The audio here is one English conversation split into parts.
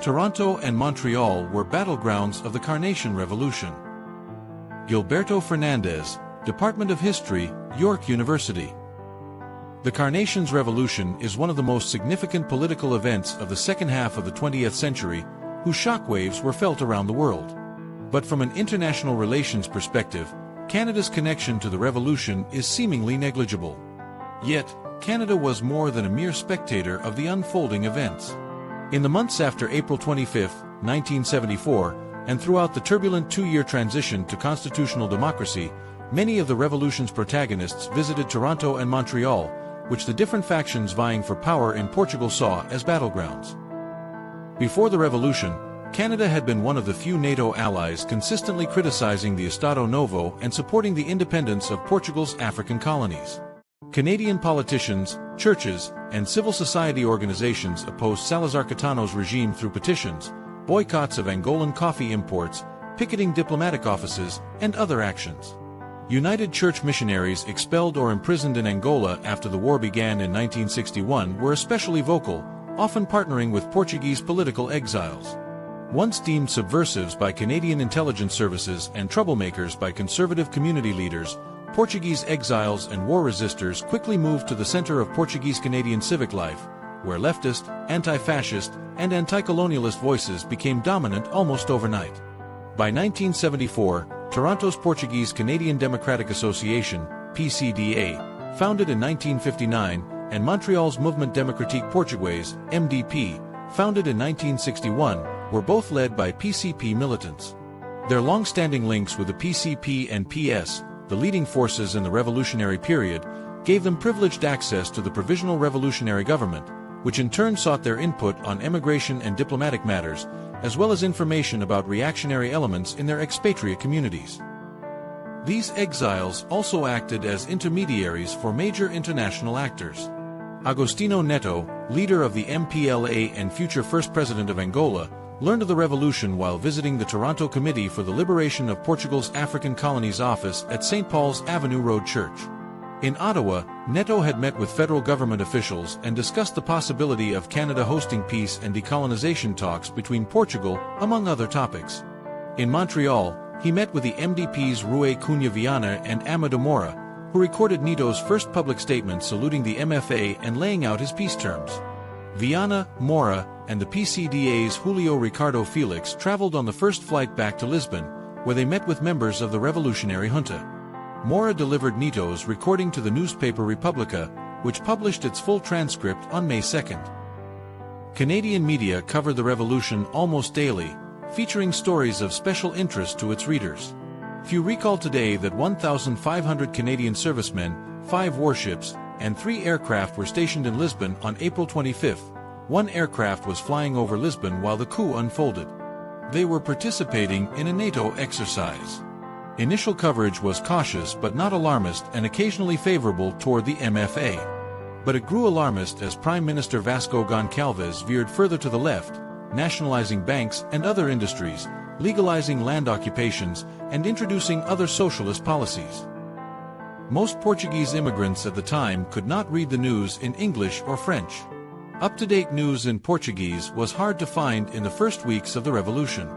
Toronto and Montreal were battlegrounds of the Carnation Revolution. Gilberto Fernandes, Department of History, York University. The Carnation's Revolution is one of the most significant political events of the second half of the 20th century, whose shockwaves were felt around the world. But from an international relations perspective, Canada's connection to the revolution is seemingly negligible. Yet, Canada was more than a mere spectator of the unfolding events. In the months after April 25, 1974, and throughout the turbulent two-year transition to constitutional democracy, many of the revolution's protagonists visited Toronto and Montreal, which the different factions vying for power in Portugal saw as battlegrounds. Before the revolution, Canada had been one of the few NATO allies consistently criticizing the Estado Novo and supporting the independence of Portugal's African colonies. Canadian politicians, churches, and civil society organizations opposed Salazar Caetano's regime through petitions, boycotts of Angolan coffee imports, picketing diplomatic offices, and other actions. United Church missionaries expelled or imprisoned in Angola after the war began in 1961 were especially vocal, often partnering with Portuguese political exiles. Once deemed subversives by Canadian intelligence services and troublemakers by conservative community leaders, Portuguese exiles and war resistors quickly moved to the center of Portuguese-Canadian civic life, where leftist, anti-fascist, and anti-colonialist voices became dominant almost overnight. By 1974, Toronto's Portuguese-Canadian Democratic Association, PCDA, founded in 1959, and Montreal's Mouvement Démocratique Portugais, MDP, founded in 1961, were both led by PCP militants. Their long-standing links with the PCP and PS, the leading forces in the revolutionary period, gave them privileged access to the Provisional Revolutionary Government, which in turn sought their input on immigration and diplomatic matters, as well as information about reactionary elements in their expatriate communities. These exiles also acted as intermediaries for major international actors. Agostinho Neto, leader of the MPLA and future first president of Angola, learned of the revolution while visiting the Toronto Committee for the Liberation of Portugal's African Colonies office at St. Paul's Avenue Road Church. In Ottawa, Neto had met with federal government officials and discussed the possibility of Canada hosting peace and decolonization talks between Portugal, among other topics. In Montreal, he met with the MDP's Rui Cunha Viana and Amadeu Moura, who recorded Neto's first public statement saluting the MFA and laying out his peace terms. Viana, Moura, and the PCDA's Julio Ricardo Felix traveled on the first flight back to Lisbon, where they met with members of the revolutionary junta. Moura delivered Neto's recording to the newspaper Republica, which published its full transcript on May 2. Canadian media covered the revolution almost daily, featuring stories of special interest to its readers. Few recall today that 1,500 Canadian servicemen, 5 warships, and 3 aircraft were stationed in Lisbon on April 25. One aircraft was flying over Lisbon while the coup unfolded. They were participating in a NATO exercise. Initial coverage was cautious but not alarmist and occasionally favorable toward the MFA. But it grew alarmist as Prime Minister Vasco Gonçalves veered further to the left, nationalizing banks and other industries, legalizing land occupations, and introducing other socialist policies. Most Portuguese immigrants at the time could not read the news in English or French. Up-to-date news in Portuguese was hard to find in the first weeks of the revolution.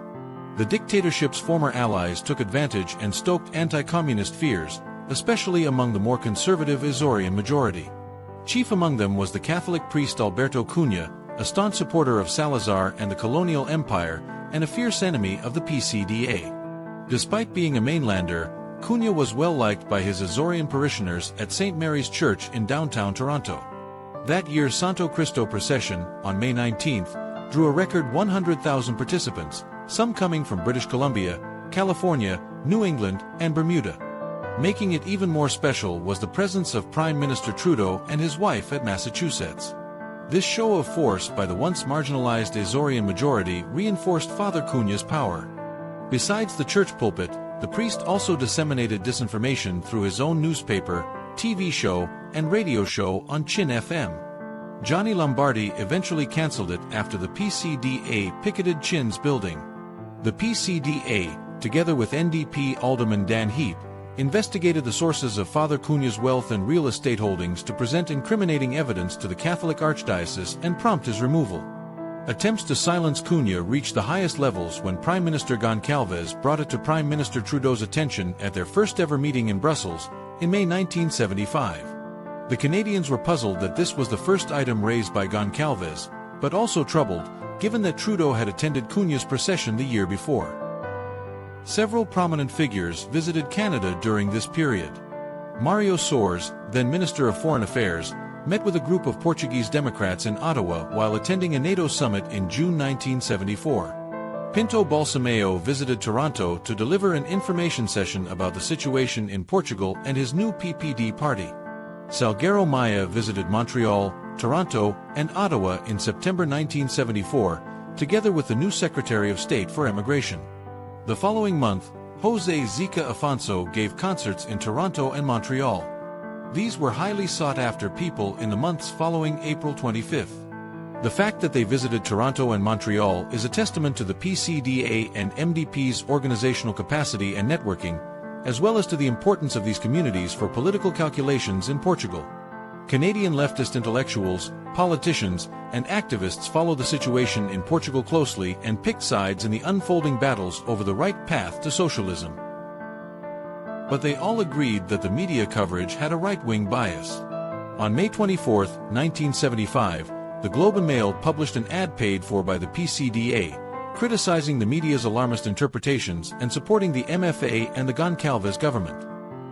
The dictatorship's former allies took advantage and stoked anti-communist fears, especially among the more conservative Azorean majority. Chief among them was the Catholic priest Alberto Cunha, a staunch supporter of Salazar and the colonial empire, and a fierce enemy of the PCDA. Despite being a mainlander, Cunha was well-liked by his Azorean parishioners at St. Mary's Church in downtown Toronto. That year's Santo Cristo procession, on May 19th, drew a record 100,000 participants, some coming from British Columbia, California, New England, and Bermuda. Making it even more special was the presence of Prime Minister Trudeau and his wife at Massachusetts. This show of force by the once marginalized Azorean majority reinforced Father Cunha's power. Besides the church pulpit, the priest also disseminated disinformation through his own newspaper, TV show, and radio show on Chin FM. Johnny Lombardi eventually cancelled it after the PCDA picketed Chin's building. The PCDA, together with NDP Alderman Dan Heap, investigated the sources of Father Cunha's wealth and real estate holdings to present incriminating evidence to the Catholic Archdiocese and prompt his removal. Attempts to silence Cunha reached the highest levels when Prime Minister Goncalves brought it to Prime Minister Trudeau's attention at their first-ever meeting in Brussels in May 1975. The Canadians were puzzled that this was the first item raised by Goncalves, but also troubled, given that Trudeau had attended Cunha's procession the year before. Several prominent figures visited Canada during this period. Mario Soares, then Minister of Foreign Affairs, met with a group of Portuguese Democrats in Ottawa while attending a NATO summit in June 1974. Pinto Balsemeo visited Toronto to deliver an information session about the situation in Portugal and his new PPD party. Salguero Maia visited Montreal, Toronto, and Ottawa in September 1974, together with the new Secretary of State for Immigration. The following month, Jose Zika Afonso gave concerts in Toronto and Montreal. These were highly sought-after people in the months following April 25. The fact that they visited Toronto and Montreal is a testament to the PCDA and MDP's organizational capacity and networking, as well as to the importance of these communities for political calculations in Portugal. Canadian leftist intellectuals, politicians, and activists follow the situation in Portugal closely and picked sides in the unfolding battles over the right path to socialism. But they all agreed that the media coverage had a right-wing bias. On May 24, 1975, the Globe and Mail published an ad paid for by the PCDA, criticizing the media's alarmist interpretations and supporting the MFA and the Goncalves government.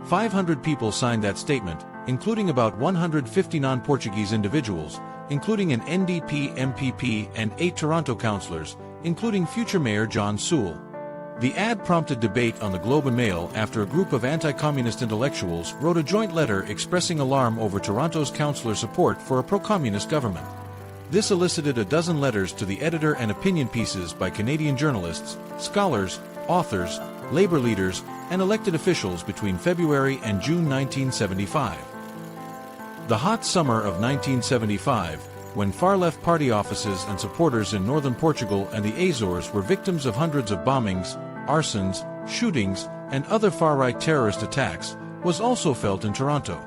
500 people signed that statement, including about 150 non-Portuguese individuals, including an NDP MPP and 8 Toronto councillors, including future Mayor John Sewell. The ad prompted debate on the Globe and Mail after a group of anti-communist intellectuals wrote a joint letter expressing alarm over Toronto's councillor support for a pro-communist government. This elicited a dozen letters to the editor and opinion pieces by Canadian journalists, scholars, authors, labor leaders, and elected officials between February and June 1975. The hot summer of 1975, when far-left party offices and supporters in northern Portugal and the Azores were victims of hundreds of bombings, arsons, shootings, and other far-right terrorist attacks, was also felt in Toronto.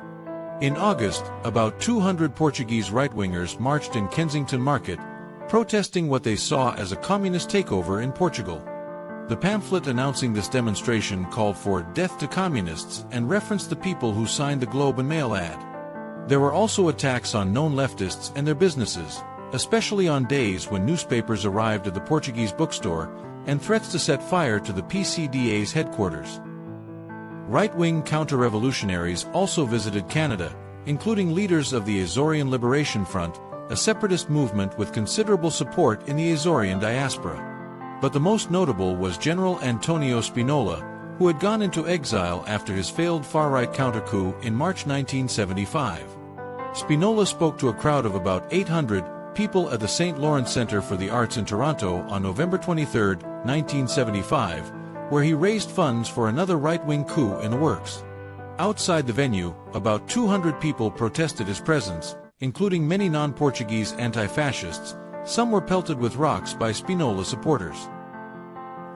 In August, about 200 Portuguese right-wingers marched in Kensington Market, protesting what they saw as a communist takeover in Portugal. The pamphlet announcing this demonstration called for "Death to Communists" and referenced the people who signed the Globe and Mail ad. There were also attacks on known leftists and their businesses, especially on days when newspapers arrived at the Portuguese bookstore, and threats to set fire to the PCDA's headquarters. Right-wing counter-revolutionaries also visited Canada, including leaders of the Azorean Liberation Front, a separatist movement with considerable support in the Azorean diaspora. But the most notable was General Antonio Spinola, who had gone into exile after his failed far-right counter-coup in March 1975. Spinola spoke to a crowd of about 800 people at the St. Lawrence Centre for the Arts in Toronto on November 23, 1975, where he raised funds for another right-wing coup in the works. Outside the venue, about 200 people protested his presence, including many non-Portuguese anti-fascists. Some were pelted with rocks by Spinola supporters.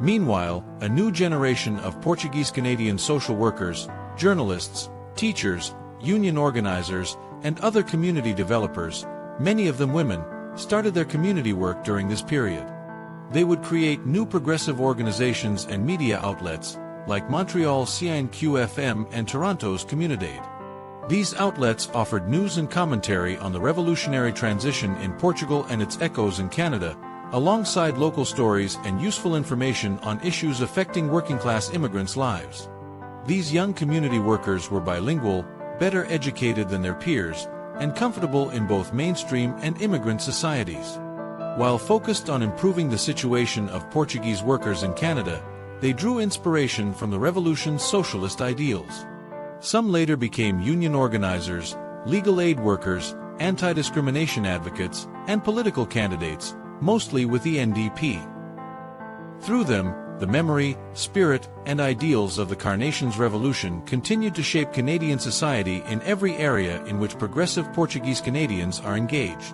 Meanwhile, a new generation of Portuguese-Canadian social workers, journalists, teachers, union organizers, and other community developers, many of them women, started their community work during this period. They would create new progressive organizations and media outlets, like Montreal's CINQ-FM and Toronto's Communidade. These outlets offered news and commentary on the revolutionary transition in Portugal and its echoes in Canada, alongside local stories and useful information on issues affecting working-class immigrants' lives. These young community workers were bilingual, better educated than their peers, and comfortable in both mainstream and immigrant societies. While focused on improving the situation of Portuguese workers in Canada, they drew inspiration from the revolution's socialist ideals. Some later became union organizers, legal aid workers, anti-discrimination advocates, and political candidates, mostly with the NDP. Through them, the memory, spirit, and ideals of the Carnation's revolution continued to shape Canadian society in every area in which progressive Portuguese Canadians are engaged.